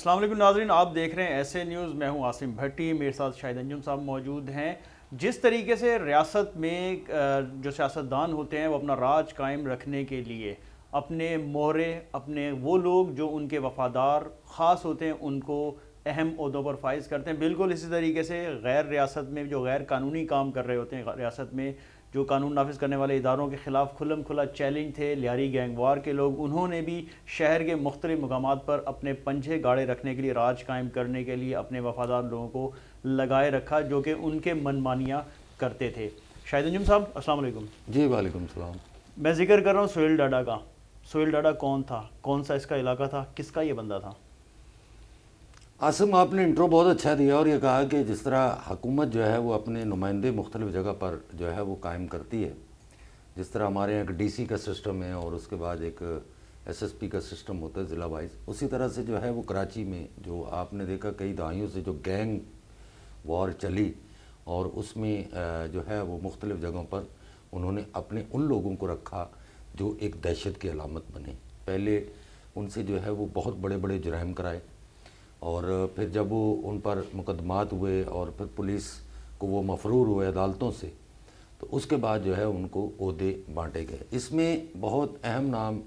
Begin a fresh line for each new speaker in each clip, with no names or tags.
السلام علیکم ناظرین، آپ دیکھ رہے ہیں ایسے نیوز۔ میں ہوں عاصم بھٹی، میرے ساتھ شاہد انجم صاحب موجود ہیں۔ جس طریقے سے ریاست میں جو سیاستدان ہوتے ہیں وہ اپنا راج قائم رکھنے کے لیے اپنے مورے، اپنے وہ لوگ جو ان کے وفادار خاص ہوتے ہیں ان کو اہم عہدوں پر فائز کرتے ہیں، بالکل اسی طریقے سے غیر ریاست میں جو غیر قانونی کام کر رہے ہوتے ہیں، ریاست میں جو قانون نافذ کرنے والے اداروں کے خلاف کھلم کھلا چیلنج تھے لیاری گینگ وار کے لوگ، انہوں نے بھی شہر کے مختلف مقامات پر اپنے پنجے گاڑے رکھنے کے لیے، راج قائم کرنے کے لیے اپنے وفادار لوگوں کو لگائے رکھا جو کہ ان کے من مانیاں کرتے تھے۔ شاہد انجم صاحب السلام علیکم۔
جی وعلیکم السلام۔
میں ذکر کر رہا ہوں سہیل ڈاڈا کا۔ سہیل ڈاڈا کون تھا؟ کون سا اس کا علاقہ تھا؟ کس کا یہ بندہ تھا؟
عاصم، آپ نے انٹرو بہت اچھا دیا اور یہ کہا کہ جس طرح حکومت جو ہے وہ اپنے نمائندے مختلف جگہ پر جو ہے وہ قائم کرتی ہے، جس طرح ہمارے یہاں ایک ڈی سی کا سسٹم ہے اور اس کے بعد ایک ایس ایس پی کا سسٹم ہوتا ہے ضلع وائز، اسی طرح سے جو ہے وہ کراچی میں جو آپ نے دیکھا کئی دہائیوں سے جو گینگ وار چلی اور اس میں جو ہے وہ مختلف جگہوں پر انہوں نے اپنے ان لوگوں کو رکھا جو ایک دہشت کی علامت بنے۔ پہلے ان سے جو ہے وہ بہت بڑے بڑے جرائم کرائے اور پھر جب وہ ان پر مقدمات ہوئے اور پھر پولیس کو وہ مفرور ہوئے عدالتوں سے، تو اس کے بعد جو ہے ان کو عہدے بانٹے گئے۔ اس میں بہت اہم نام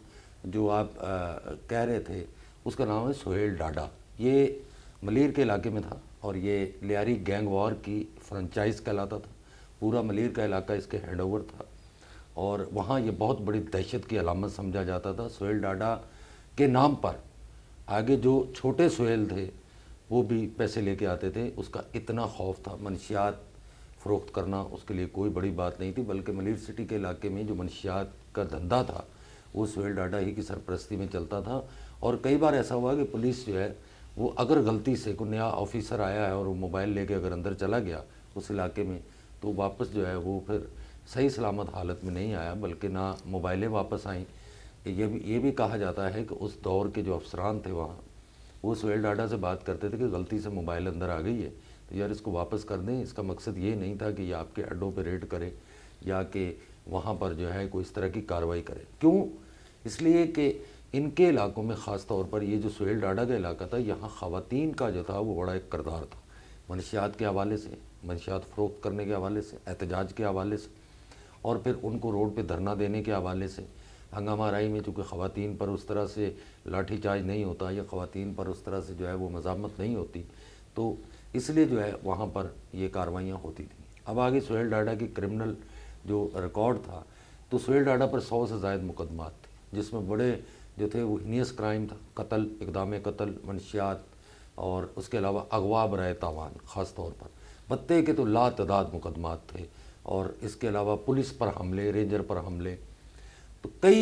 جو آپ کہہ رہے تھے اس کا نام ہے سہیل ڈاڈا۔ یہ ملیر کے علاقے میں تھا اور یہ لیاری گینگ وار کی فرنچائز کہلاتا تھا۔ پورا ملیر کا علاقہ اس کے ہینڈ اوور تھا اور وہاں یہ بہت بڑی دہشت کی علامت سمجھا جاتا تھا۔ سہیل ڈاڈا کے نام پر آگے جو چھوٹے سہیل تھے وہ بھی پیسے لے کے آتے تھے، اس کا اتنا خوف تھا۔ منشیات فروخت کرنا اس کے لیے کوئی بڑی بات نہیں تھی، بلکہ ملیر سٹی کے علاقے میں جو منشیات کا دھندا تھا وہ سہیل ڈاڈا ہی کی سرپرستی میں چلتا تھا۔ اور کئی بار ایسا ہوا کہ پولیس جو ہے وہ اگر غلطی سے کوئی نیا آفیسر آیا ہے اور وہ موبائل لے کے اگر اندر چلا گیا اس علاقے میں، تو واپس جو ہے وہ پھر صحیح سلامت حالت میں نہیں آیا، بلکہ نہ موبائلیں واپس آئیں۔ یہ بھی کہا جاتا ہے کہ اس دور کے جو افسران تھے وہاں وہ سہیل ڈاڈا سے بات کرتے تھے کہ غلطی سے موبائل اندر آ گئی ہے تو یار اس کو واپس کر دیں۔ اس کا مقصد یہ نہیں تھا کہ یہ آپ کے اڈوں پہ ریڈ کرے یا کہ وہاں پر جو ہے کوئی اس طرح کی کارروائی کرے۔ کیوں؟ اس لیے کہ ان کے علاقوں میں خاص طور پر یہ جو سہیل ڈاڈا کا علاقہ تھا، یہاں خواتین کا جو تھا وہ بڑا ایک کردار تھا، منشیات کے حوالے سے، منشیات فروخت کرنے کے حوالے سے، احتجاج کے حوالے سے، اور پھر ان کو روڈ پہ دھرنا دینے کے حوالے سے۔ ہنگامہ آرائی میں چونکہ خواتین پر اس طرح سے لاٹھی چارج نہیں ہوتا یا خواتین پر اس طرح سے جو ہے وہ مزاحمت نہیں ہوتی، تو اس لیے جو ہے وہاں پر یہ کارروائیاں ہوتی تھیں۔ اب آگے سہیل ڈاڈا کی کرمنل جو ریکارڈ تھا، تو سہیل ڈاڈا پر 100 سے زائد مقدمات تھے، جس میں بڑے جو تھے وہ ہینیس کرائم تھا، قتل، اقدام قتل، منشیات، اور اس کے علاوہ اغوا برائے تاوان خاص طور پر، بتے کے تو لا تعداد مقدمات تھے، اور اس کے علاوہ پولیس پر حملے، رینجر پر حملے۔ تو کئی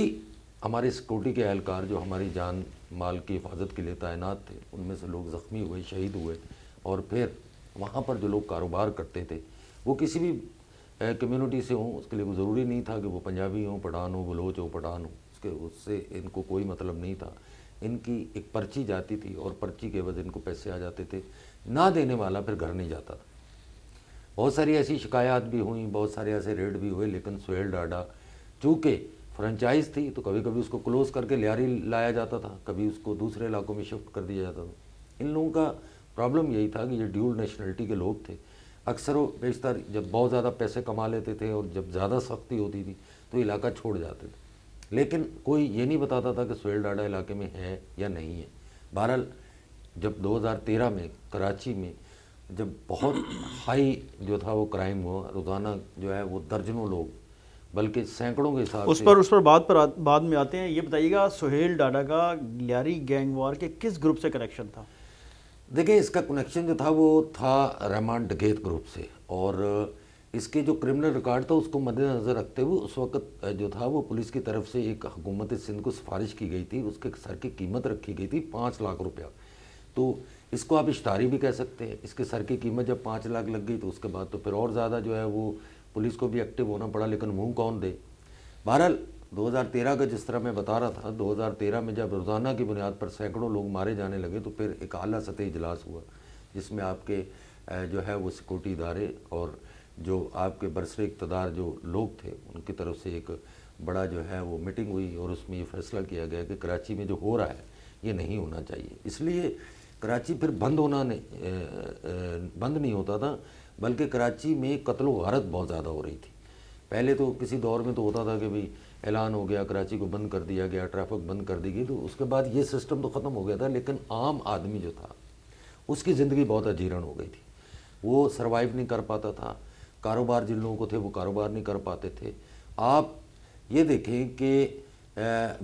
ہمارے سیکورٹی کے اہلکار جو ہماری جان مال کی حفاظت کے لیے تعینات تھے، ان میں سے لوگ زخمی ہوئے، شہید ہوئے، اور پھر وہاں پر جو لوگ کاروبار کرتے تھے وہ کسی بھی کمیونٹی سے ہوں، اس کے لیے وہ ضروری نہیں تھا کہ وہ پنجابی ہوں، پٹھان ہوں، بلوچ ہوں، پٹھان ہوں، اس سے ان کو کوئی مطلب نہیں تھا۔ ان کی ایک پرچی جاتی تھی اور پرچی کے عوض ان کو پیسے آ جاتے تھے، نہ دینے والا پھر گھر نہیں جاتا تھا۔ بہت ساری ایسی شکایات بھی ہوئیں، بہت سارے ایسے ریڈ بھی ہوئے، لیکن سہیل ڈاڈا چونکہ فرنچائز تھی تو کبھی کبھی اس کو کلوز کر کے لیاری لایا جاتا تھا، کبھی اس کو دوسرے علاقوں میں شفٹ کر دیا جاتا تھا۔ ان لوگوں کا پرابلم یہی تھا کہ یہ ڈیول نیشنلٹی کے لوگ تھے، اکثر و بیشتر جب بہت زیادہ پیسے کما لیتے تھے اور جب زیادہ سختی ہوتی تھی تو علاقہ چھوڑ جاتے تھے، لیکن کوئی یہ نہیں بتاتا تھا کہ سہیل ڈاڈا علاقے میں ہے یا نہیں ہے۔ بہرحال جب 2013 میں کراچی میں جب بہت ہائی جو تھا وہ کرائم ہوا، روزانہ جو ہے وہ درجنوں لوگ بلکہ سینکڑوں کے حساب سے۔
اس پر بعد میں آتے ہیں۔ یہ بتائیے گا سہیل ڈاڈا کا لیاری گینگ وار کے کس گروپ سے کنیکشن تھا؟
دیکھیں اس کا کنیکشن جو تھا وہ تھا رحمان ڈکیت گروپ سے، اور اس کے جو کرمنل ریکارڈ تھا اس کو مد نظر رکھتے ہوئے اس وقت جو تھا وہ پولیس کی طرف سے ایک حکومت سندھ کو سفارش کی گئی تھی، اس کے سر کی قیمت رکھی گئی تھی 5 لاکھ روپیہ۔ تو اس کو آپ اشتہاری بھی کہہ سکتے ہیں۔ اس کے سر کی قیمت جب 5 لاکھ لگ گئی تو اس کے بعد تو پھر اور زیادہ جو ہے وہ پولیس کو بھی ایکٹیو ہونا پڑا، لیکن منہ کون دے۔ بہرحال 2013 کا جس طرح میں بتا رہا تھا، 2013 میں جب روزانہ کی بنیاد پر سینکڑوں لوگ مارے جانے لگے تو پھر ایک اعلیٰ سطحی اجلاس ہوا جس میں آپ کے جو ہے وہ سیکورٹی ادارے اور جو آپ کے برسر اقتدار جو لوگ تھے ان کی طرف سے ایک بڑا جو ہے وہ میٹنگ ہوئی، اور اس میں یہ فیصلہ کیا گیا کہ کراچی میں جو ہو رہا ہے یہ نہیں ہونا چاہیے۔ اس لیے کراچی پھر بند نہیں ہوتا تھا، بلکہ کراچی میں قتل و غارت بہت زیادہ ہو رہی تھی۔ پہلے تو کسی دور میں تو ہوتا تھا کہ بھئی اعلان ہو گیا، کراچی کو بند کر دیا گیا، ٹریفک بند کر دی گئی، تو اس کے بعد یہ سسٹم تو ختم ہو گیا تھا، لیکن عام آدمی جو تھا اس کی زندگی بہت اجیرن ہو گئی تھی، وہ سروائیو نہیں کر پاتا تھا، کاروبار جن لوگوں کو تھے وہ کاروبار نہیں کر پاتے تھے۔ آپ یہ دیکھیں کہ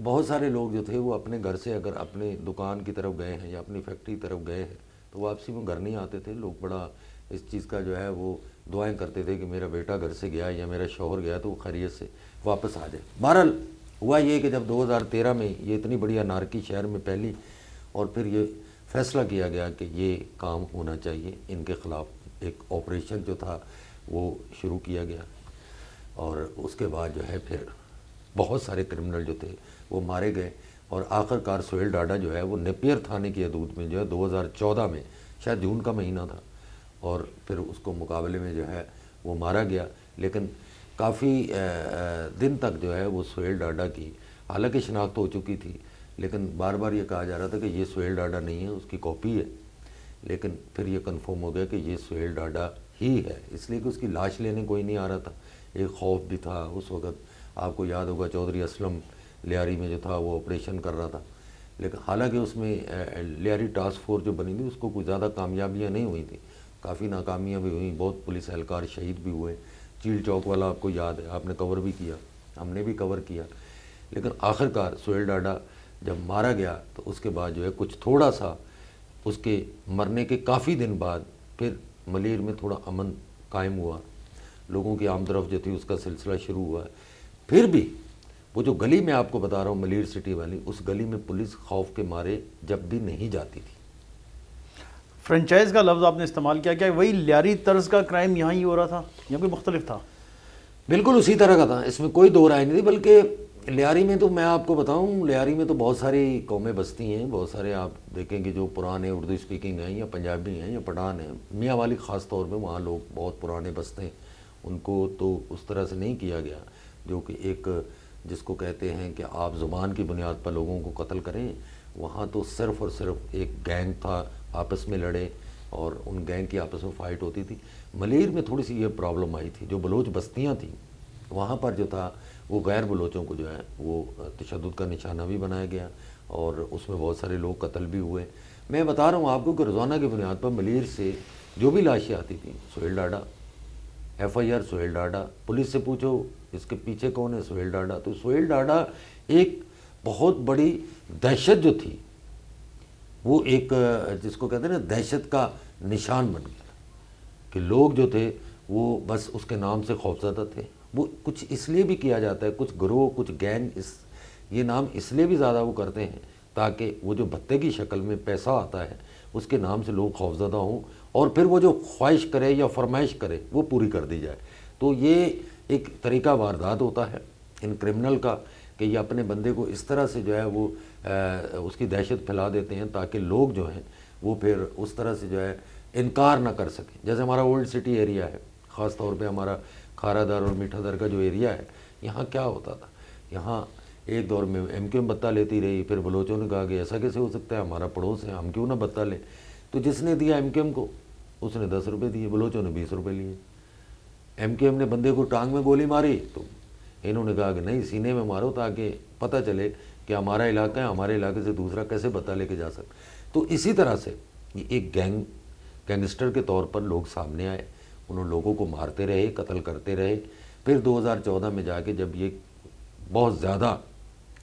بہت سارے لوگ جو تھے وہ اپنے گھر سے اگر اپنے دکان کی طرف گئے ہیں یا اپنی فیکٹری کی طرف گئے ہیں تو واپسی میں گھر نہیں آتے تھے، لوگ بڑا اس چیز کا جو ہے وہ دعائیں کرتے تھے کہ میرا بیٹا گھر سے گیا یا میرا شوہر گیا تو وہ خیریت سے واپس آ جائے۔ بہرحال ہوا یہ کہ جب 2013 میں یہ اتنی بڑی انارکی شہر میں پھیلی اور پھر یہ فیصلہ کیا گیا کہ یہ کام ہونا چاہیے، ان کے خلاف ایک آپریشن جو تھا وہ شروع کیا گیا، اور اس کے بعد جو ہے پھر بہت سارے کرمنل جو تھے وہ مارے گئے، اور آخر کار سہیل ڈاڈا جو ہے وہ نیپیر تھانے کی حدود میں جو ہے 2014 میں شاید جون کا مہینہ تھا، اور پھر اس کو مقابلے میں جو ہے وہ مارا گیا۔ لیکن کافی دن تک جو ہے وہ سہیل ڈاڈا کی حالانکہ شناخت ہو چکی تھی، لیکن بار بار یہ کہا جا رہا تھا کہ یہ سہیل ڈاڈا نہیں ہے، اس کی کاپی ہے، لیکن پھر یہ کنفرم ہو گیا کہ یہ سہیل ڈاڈا ہی ہے، اس لیے کہ اس کی لاش لینے کوئی نہیں آ رہا تھا۔ ایک خوف بھی تھا اس وقت، آپ کو یاد ہوگا چودھری اسلم لیاری میں جو تھا وہ آپریشن کر رہا تھا، لیکن حالانکہ اس میں لیاری ٹاسک فورس جو بنی تھی اس کو کوئی زیادہ کامیابیاں نہیں ہوئی تھیں، کافی ناکامیاں بھی ہوئیں، بہت پولیس اہلکار شہید بھی ہوئے، چیل چوک والا آپ کو یاد ہے، آپ نے کور بھی کیا، ہم نے بھی کور کیا، لیکن آخر کار سہیل ڈاڈا جب مارا گیا تو اس کے بعد جو ہے کچھ تھوڑا سا اس کے مرنے کے کافی دن بعد پھر ملیر میں تھوڑا امن قائم ہوا، لوگوں کی آمد و رفت جو تھی اس کا سلسلہ شروع ہوا۔ پھر بھی وہ جو گلی میں آپ کو بتا رہا ہوں ملیر سٹی والی، اس گلی میں پولیس خوف کے مارے جب بھی نہیں جاتی تھی۔
فرنچائز کا لفظ آپ نے استعمال کیا، کیا وہی لیاری طرز کا کرائم یہاں ہی ہو رہا تھا یا کوئی مختلف تھا؟
بالکل اسی طرح کا تھا، اس میں کوئی دو رائے نہیں تھی، بلکہ لیاری میں تو میں آپ کو بتاؤں، لیاری میں تو بہت ساری قومیں بستی ہیں، بہت سارے آپ دیکھیں کہ جو پرانے اردو اسپیکنگ ہیں یا پنجابی ہیں یا پٹھان ہیں، میاں والی خاص طور پہ وہاں لوگ بہت پرانے بستے ہیں، ان کو تو اس طرح سے نہیں کیا گیا جو کہ ایک جس کو کہتے ہیں کہ آپ زبان کی بنیاد پر لوگوں کو قتل کریں۔ وہاں تو صرف اور صرف ایک گینگ تھا، آپس میں لڑے اور ان گینگ کی آپس میں فائٹ ہوتی تھی۔ ملیر میں تھوڑی سی یہ پرابلم آئی تھی، جو بلوچ بستیاں تھیں وہاں پر جو تھا وہ غیر بلوچوں کو جو ہے وہ تشدد کا نشانہ بھی بنایا گیا، اور اس میں بہت سارے لوگ قتل بھی ہوئے۔ میں بتا رہا ہوں آپ کو کہ روزانہ کی بنیاد پر ملیر سے جو بھی لاشیں آتی تھیں، Sohail Dada, F I R Sohail Dada, police سے پوچھو اس کے پیچھے کون ہے، سہیل ڈاڈا۔ تو سہیل ڈاڈا ایک بہت بڑی دہشت جو تھی وہ ایک جس کو کہتے ہیں نا دہشت کا نشان بن گیا کہ لوگ جو تھے وہ بس اس کے نام سے خوفزدہ تھے۔ وہ کچھ اس لیے بھی کیا جاتا ہے، کچھ گروہ کچھ گینگ یہ نام اس لیے بھی زیادہ وہ کرتے ہیں تاکہ وہ جو بھتے کی شکل میں پیسہ آتا ہے اس کے نام سے لوگ خوفزدہ ہوں، اور پھر وہ جو خواہش کرے یا فرمائش کرے وہ پوری کر دی جائے۔ تو یہ ایک طریقہ واردات ہوتا ہے ان کرمنل کا کہ یہ اپنے بندے کو اس طرح سے جو ہے وہ اس کی دہشت پھیلا دیتے ہیں تاکہ لوگ جو ہیں وہ پھر اس طرح سے جو ہے انکار نہ کر سکیں۔ جیسے ہمارا اولڈ سٹی ایریا ہے، خاص طور پہ ہمارا کھارا در اور میٹھا در کا جو ایریا ہے، یہاں کیا ہوتا تھا، یہاں ایک دور میں ایم کیو ایم بتہ لیتی رہی، پھر بلوچوں نے کہا کہ ایسا کیسے ہو سکتا ہے، ہمارا پڑوس ہے، ہم کیوں نہ بتہ لیں۔ تو جس نے دیا ایم کیو ایم کو اس نے 10 روپے دیے، بلوچوں نے 20 روپے لیے۔ ایم کیو ایم نے بندے کو ٹانگ میں گولی ماری تو انہوں نے کہا کہ نہیں، سینے میں مارو تاکہ پتہ چلے کہ ہمارا علاقہ ہے، ہمارے علاقے سے دوسرا کیسے بتہ لے کے جا سکتا۔ تو اسی طرح سے یہ ایک گینگسٹر کے طور پر لوگ سامنے آئے، انہوں لوگوں کو مارتے رہے، قتل کرتے رہے۔ پھر 2014 میں جا کے جب یہ بہت زیادہ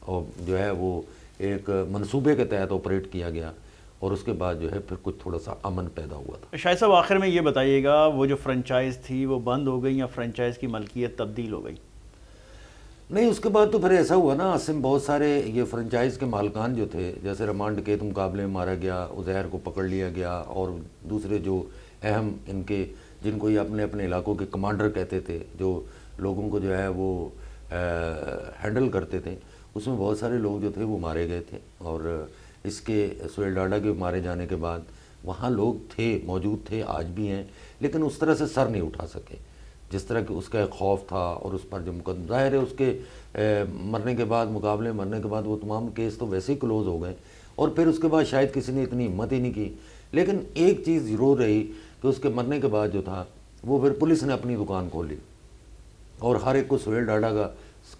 اور جو ہے وہ ایک منصوبے کے تحت آپریٹ کیا گیا، اور اس کے بعد جو ہے پھر کچھ تھوڑا سا امن پیدا ہوا تھا۔
شاہد صاحب آخر میں یہ بتائیے گا، وہ جو فرنچائز تھی وہ بند ہو گئی یا فرنچائز کی ملکیت تبدیل ہو گئی؟
نہیں، اس کے بعد تو پھر ایسا ہوا نا عاصم، بہت سارے یہ فرنچائز کے مالکان جو تھے، جیسے رمان ڈکیت مقابلے میں مارا گیا، عزیر کو پکڑ لیا گیا، اور دوسرے جو اہم ان کے جن کو یہ اپنے اپنے علاقوں کے کمانڈر کہتے تھے، جو لوگوں کو جو ہے وہ ہینڈل کرتے تھے، اس میں بہت سارے لوگ جو تھے وہ مارے گئے تھے۔ اور اس کے سہیل ڈاڈا کے مارے جانے کے بعد وہاں لوگ تھے، موجود تھے، آج بھی ہیں، لیکن اس طرح سے سر نہیں اٹھا سکے جس طرح کہ اس کا ایک خوف تھا، اور اس پر جو مقدمہ ظاہر ہے اس کے مرنے کے بعد، مقابلے مرنے کے بعد وہ تمام کیس تو ویسے ہی کلوز ہو گئے، اور پھر اس کے بعد شاید کسی نے اتنی ہمت ہی نہیں کی. لیکن ایک چیز ضرور رہی کہ اس کے مرنے کے بعد جو تھا وہ پھر پولیس نے اپنی دکان کھولی اور ہر ایک کو سہیل ڈاڈا کا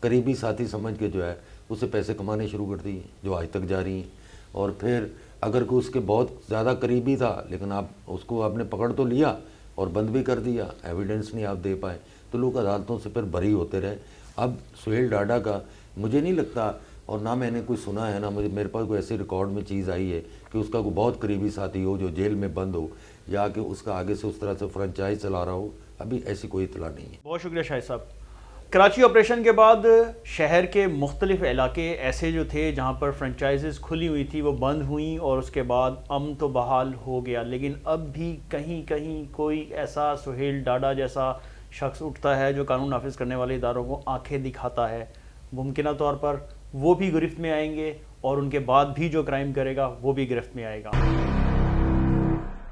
قریبی ساتھی سمجھ کے جو ہے اسے پیسے کمانے شروع کر دیے جو آج تک جاری ہیں. اور پھر اگر کوئی اس کے بہت زیادہ قریبی تھا لیکن آپ اس کو آپ نے پکڑ تو لیا اور بند بھی کر دیا, ایویڈنس نہیں آپ دے پائے, تو لوگ عدالتوں سے پھر بری ہوتے رہے. اب سہیل ڈاڈا کا مجھے نہیں لگتا اور نہ میں نے کوئی سنا ہے نہ میرے پاس کوئی ایسے ریکارڈ میں چیز آئی ہے کہ اس کا کوئی بہت قریبی ساتھی ہو جو جیل میں بند ہو یا کہ اس کا آگے سے اس طرح سے فرنچائز چلا رہا ہو. ابھی ایسی کوئی اطلاع نہیں ہے.
بہت شکریہ شاہد صاحب. کراچی آپریشن کے بعد شہر کے مختلف علاقے ایسے جو تھے جہاں پر فرنچائزز کھلی ہوئی تھی وہ بند ہوئیں اور اس کے بعد امن تو بحال ہو گیا, لیکن اب بھی کہیں کہیں کوئی ایسا سہیل ڈاڈا جیسا شخص اٹھتا ہے جو قانون نافذ کرنے والے اداروں کو آنکھیں دکھاتا ہے. ممکنہ طور پر وہ بھی گرفت میں آئیں گے اور ان کے بعد بھی جو کرائم کرے گا وہ بھی گرفت میں آئے گا.